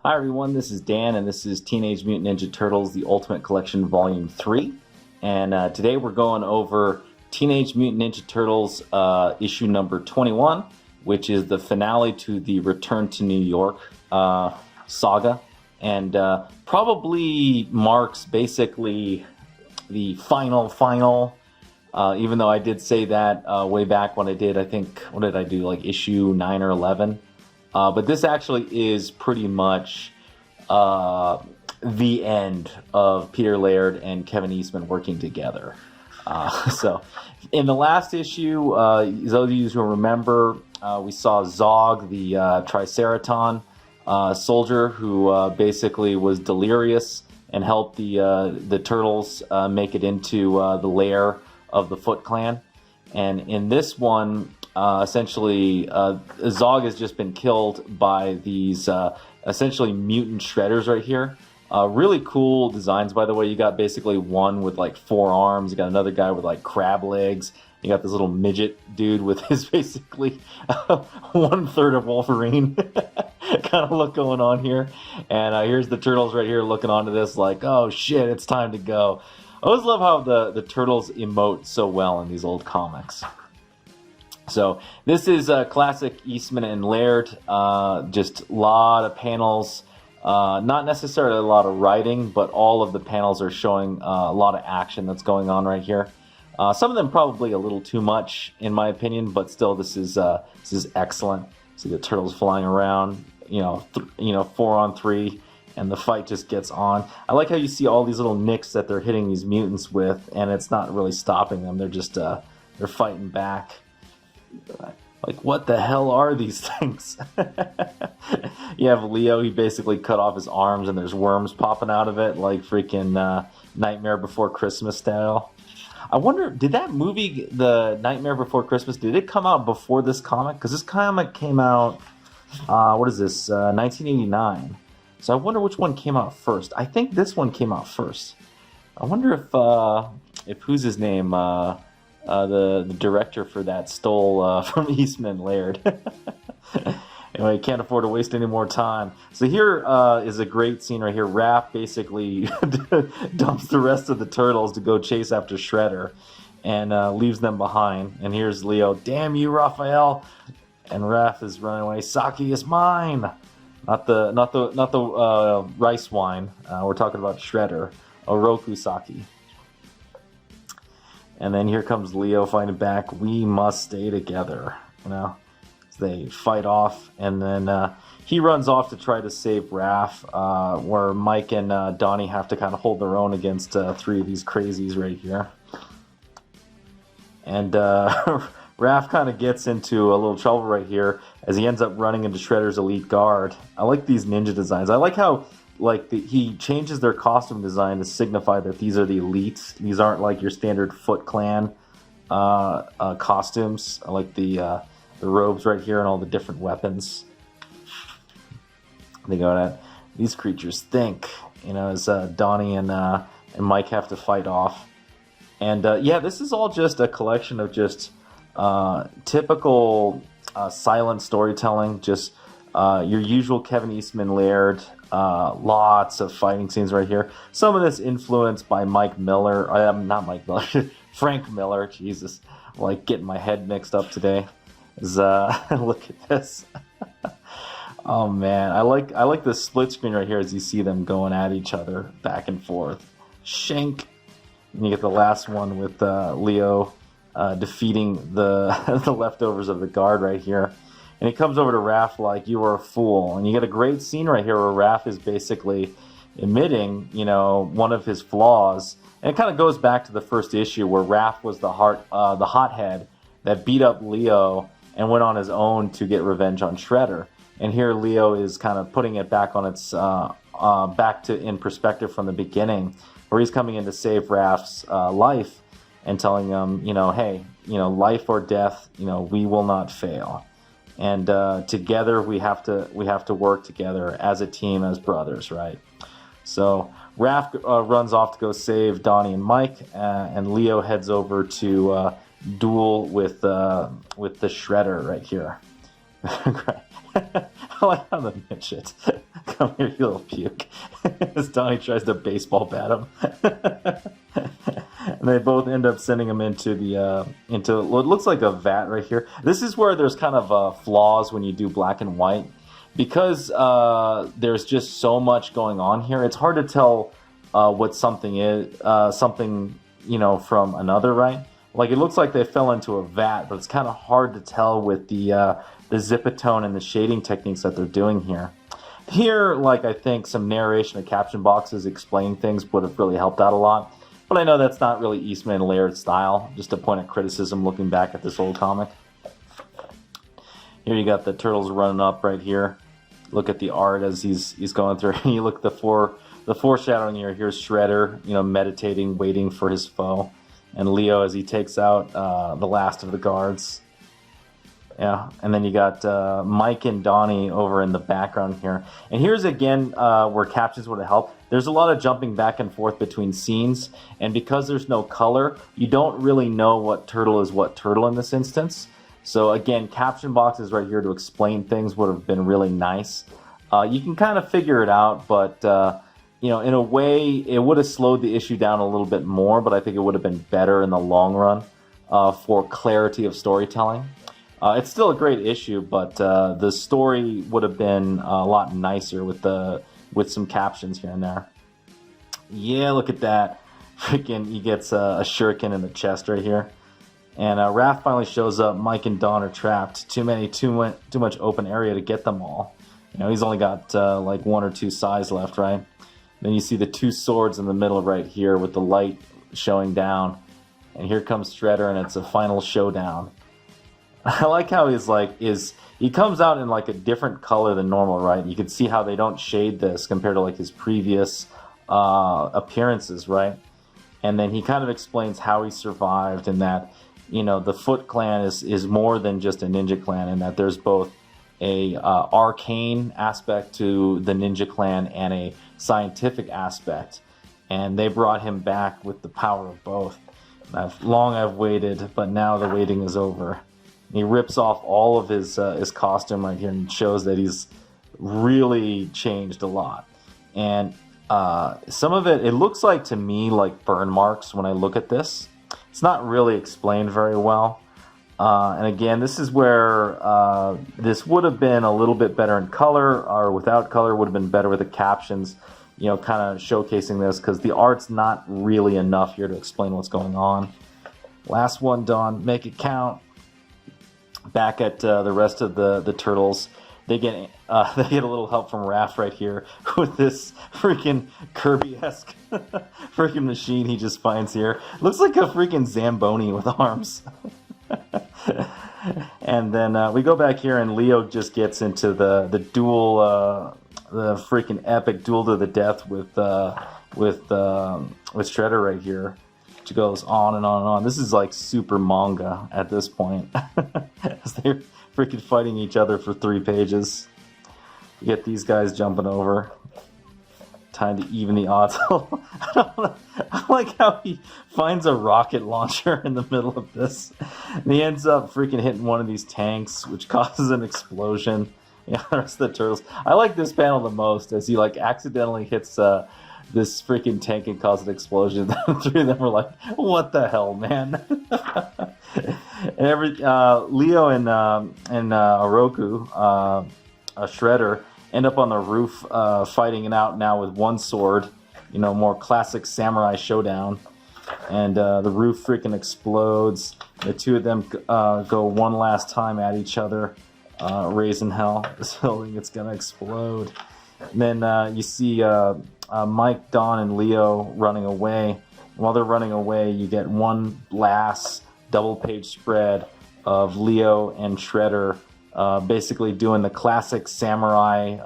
Hi everyone, this is Dan, and this is Teenage Mutant Ninja Turtles: The Ultimate Collection Volume 3. And today we're going over Teenage Mutant Ninja Turtles issue number 21, which is the finale to the Return to New York saga, and probably marks basically the final. Even though I did say that way back when I did, I think, what did I do, like issue 9 or 11? But this actually is pretty much the end of Peter Laird and Kevin Eastman working together. So in the last issue, those of you who remember, we saw Zog, the Triceraton soldier, who basically was delirious and helped the Turtles make it into the lair of the Foot Clan. And in this one, essentially, Zog has just been killed by these essentially mutant shredders right here. Really cool designs, by the way. You got basically one with like 4 arms. You got another guy with like crab legs. You got this little midget dude with his basically 1/3 of Wolverine kind of look going on here. And here's the Turtles right here looking onto this like, oh shit, it's time to go. I always love how the Turtles emote so well in these old comics. So this is classic Eastman and Laird, just a lot of panels, not necessarily a lot of writing, but all of the panels are showing a lot of action that's going on right here. Some of them probably a little too much, in my opinion, but still this is excellent. See the Turtles flying around, 4-on-3. And the fight just gets on. I like how you see all these little nicks that they're hitting these mutants with, and it's not really stopping them. They're just they're fighting back. Like, what the hell are these things? You have Leo. He basically cut off his arms, and there's worms popping out of it, like freaking Nightmare Before Christmas style. I wonder, did that movie, the Nightmare Before Christmas, did it come out before this comic? Because this comic came out, 1989. So I wonder which one came out first. I think this one came out first. I wonder if who's his name, the director for that stole from Eastman, Laird. Anyway, can't afford to waste any more time. So here is a great scene right here. Raph basically dumps the rest of the Turtles to go chase after Shredder, and leaves them behind. And here's Leo, damn you, Raphael! And Raph is running away. Saki is mine. Not the rice wine. We're talking about Shredder, Oroku Saki. And then here comes Leo fighting back. We must stay together. So they fight off, and then he runs off to try to save Raph, where Mike and Donnie have to kind of hold their own against 3 of these crazies right here. And Raph kind of gets into a little trouble right here as he ends up running into Shredder's elite guard. I like these ninja designs. I like how he changes their costume design to signify that these are the elites. These aren't like your standard Foot Clan costumes. I like the robes right here and all the different weapons. They go at these creatures think, as Donnie and Mike have to fight off. And yeah, this is all just a collection of just typical silent storytelling, just your usual Kevin Eastman Laird, lots of fighting scenes right here. Some of this influenced by Mike Miller, not Mike Miller, Frank Miller. Jesus, like getting my head mixed up today. Look at this. Oh man, I like the split screen right here as you see them going at each other back and forth. Shank. And you get the last one with Leo defeating the leftovers of the guard right here. And he comes over to Raph like, you were a fool. And you get a great scene right here where Raph is basically admitting, one of his flaws. And it kind of goes back to the first issue where Raph was the hothead that beat up Leo and went on his own to get revenge on Shredder. And here Leo is kind of putting it back on its in perspective from the beginning, where he's coming in to save Raph's life and telling him, hey, life or death, we will not fail. And together we have to work together as a team, as brothers, right? So Raph runs off to go save Donnie and Mike, and Leo heads over to duel with the Shredder right here. I like how the midget, come here, you little puke, as Donnie tries to baseball bat him. And they both end up sending him into into what looks like a vat right here. This is where there's kind of flaws when you do black and white. Because there's just so much going on here, it's hard to tell what something is, from another, right? Like, it looks like they fell into a vat, but it's kind of hard to tell with the zipatone and the shading techniques that they're doing here. Here, like, I think some narration and caption boxes explaining things would have really helped out a lot. But I know that's not really Eastman and Laird style. Just a point of criticism looking back at this old comic. Here you got the turtles running up right here. Look at the art as he's going through. You look at the foreshadowing here. Here's Shredder, meditating, waiting for his foe, and Leo as he takes out the last of the guards. Yeah, and then you got Mike and Donnie over in the background here. And here's again where captions would have helped. There's a lot of jumping back and forth between scenes, and because there's no color, you don't really know what turtle is what turtle in this instance. So again, caption boxes right here to explain things would have been really nice. You can kind of figure it out, but in a way, it would have slowed the issue down a little bit more, but I think it would have been better in the long run for clarity of storytelling. It's still a great issue, but the story would have been a lot nicer with some captions here and there. Yeah, look at that. Freaking, he gets a shuriken in the chest right here. And Raph finally shows up. Mike and Don are trapped. Too much open area to get them all. He's only got like 1 or 2 sides left, right? Then you see the 2 swords in the middle right here with the light showing down. And here comes Shredder, and it's a final showdown. I like how he comes out in like a different color than normal, right? You can see how they don't shade this compared to like his previous appearances, right? And then he kind of explains how he survived, and that the Foot Clan is more than just a ninja clan, and that there's both a arcane aspect to the ninja clan and a scientific aspect, and they brought him back with the power of both. I've waited, but now the waiting is over. He rips off all of his costume right here and shows that he's really changed a lot. And some of it looks like to me like burn marks when I look at this. It's not really explained very well. And again, this is where this would have been a little bit better in color, or without color would have been better with the captions, kind of showcasing this, because the art's not really enough here to explain what's going on. Last one, Don, make it count. Back at the rest of the turtles, they get a little help from Raph right here with this freaking Kirby-esque freaking machine he just finds here. Looks like a freaking Zamboni with arms. And then we go back here, and Leo just gets into the duel, the freaking epic duel to the death with Shredder right here. Which goes on and on and on. This is like super manga at this point. As they're freaking fighting each other for 3 pages. You get these guys jumping over. Time to even the odds. I like how he finds a rocket launcher in the middle of this. And he ends up freaking hitting one of these tanks, which causes an explosion. Yeah, the rest of the turtles. I like this panel the most, as he like accidentally hits this freaking tank and caused an explosion. The 3 of them were like, "What the hell, man?" And Leo and Oroku, Shredder, end up on the roof fighting it out now with 1 sword. More classic samurai showdown. And the roof freaking explodes. The 2 of them go one last time at each other, raising hell. This building, it's gonna explode. And then you see Mike, Don, and Leo running away. While they're running away, you get one last double-page spread of Leo and Shredder basically doing the classic samurai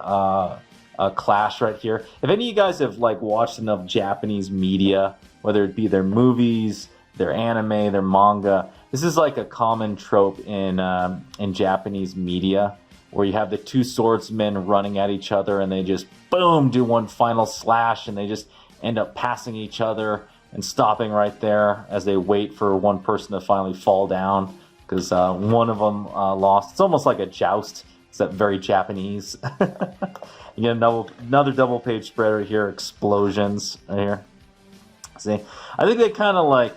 clash right here. If any of you guys have watched enough Japanese media, whether it be their movies, their anime, their manga, this is like a common trope in Japanese media, where you have the 2 swordsmen running at each other, and they just, boom, do one final slash, and they just end up passing each other and stopping right there as they wait for one person to finally fall down, because one of them lost. It's almost like a joust It's that very Japanese. You get another double page spread right here. Explosions right here. See, I think they kind of like,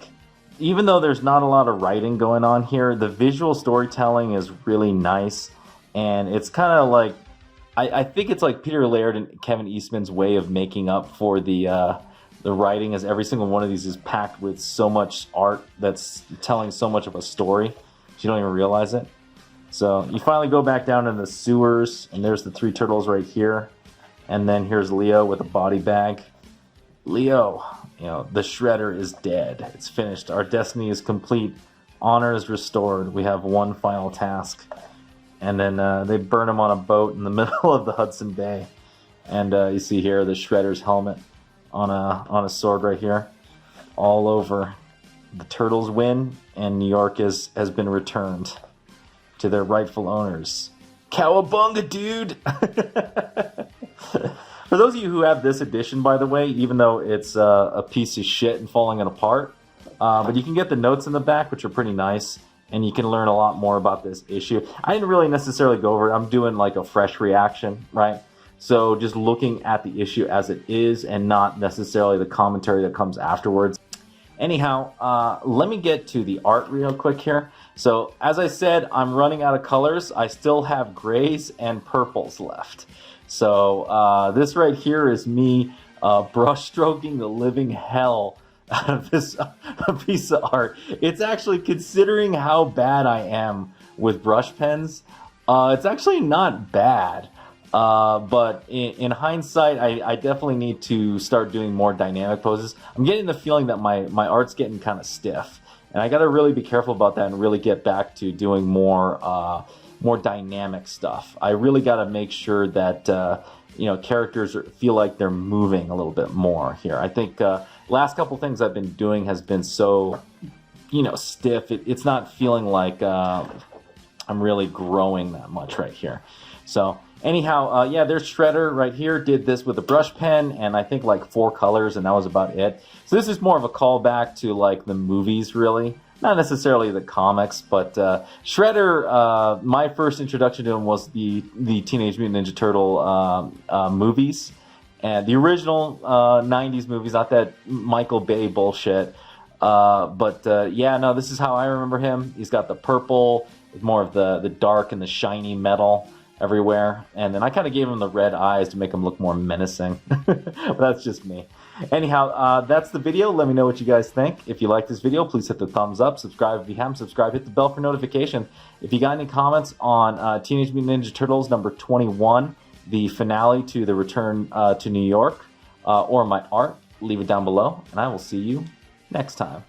even though there's not a lot of writing going on here, the visual storytelling is really nice, and it's kind of like, I think it's like Peter Laird and Kevin Eastman's way of making up for the writing, as every single one of these is packed with so much art that's telling so much of a story, you don't even realize it. So you finally go back down in the sewers, and there's the three turtles right here, and then here's Leo with a body bag. Leo, you know, the Shredder is dead. It's finished. Our destiny is complete. Honor is restored. We have one final task. And then they burn him on a boat in the middle of the Hudson Bay. And you see here the Shredder's helmet on a sword right here. All over. The Turtles win, and New York has been returned to their rightful owners. Cowabunga, dude! For those of you who have this edition, by the way, even though it's a piece of shit and falling apart, but you can get the notes in the back, which are pretty nice, and you can learn a lot more about this issue. I didn't really necessarily go over it. I'm doing like a fresh reaction, right? So just looking at the issue as it is and not necessarily the commentary that comes afterwards. Anyhow, let me get to the art real quick here. So as I said, I'm running out of colors. I still have grays and purples left. So this right here is me brush stroking the living hell out of this piece of art. It's actually, considering how bad I am with brush pens, it's actually not bad. But in hindsight, I definitely need to start doing more dynamic poses. I'm getting the feeling that my art's getting kind of stiff, and I got to really be careful about that and really get back to doing more dynamic stuff. I really got to make sure that characters feel like they're moving a little bit more here. I think last couple things I've been doing has been so stiff. It's not feeling like I'm really growing that much right here. So anyhow, yeah, there's Shredder right here. Did this with a brush pen and I think like 4 colors, and that was about it. So this is more of a callback to like the movies, really. Not necessarily the comics, but Shredder, my first introduction to him was the Teenage Mutant Ninja Turtle movies. And the original 90s movies, not that Michael Bay bullshit. Yeah, no, this is how I remember him. He's got the purple, more of the dark and the shiny metal everywhere. And then I kind of gave him the red eyes to make him look more menacing. But that's just me. Anyhow, that's the video. Let me know what you guys think. If you like this video, please hit the thumbs up. Subscribe if you haven't subscribed. Hit the bell for notification. If you got any comments on Teenage Mutant Ninja Turtles number 21, the finale to the return to New York, or my art, leave it down below. And I will see you next time.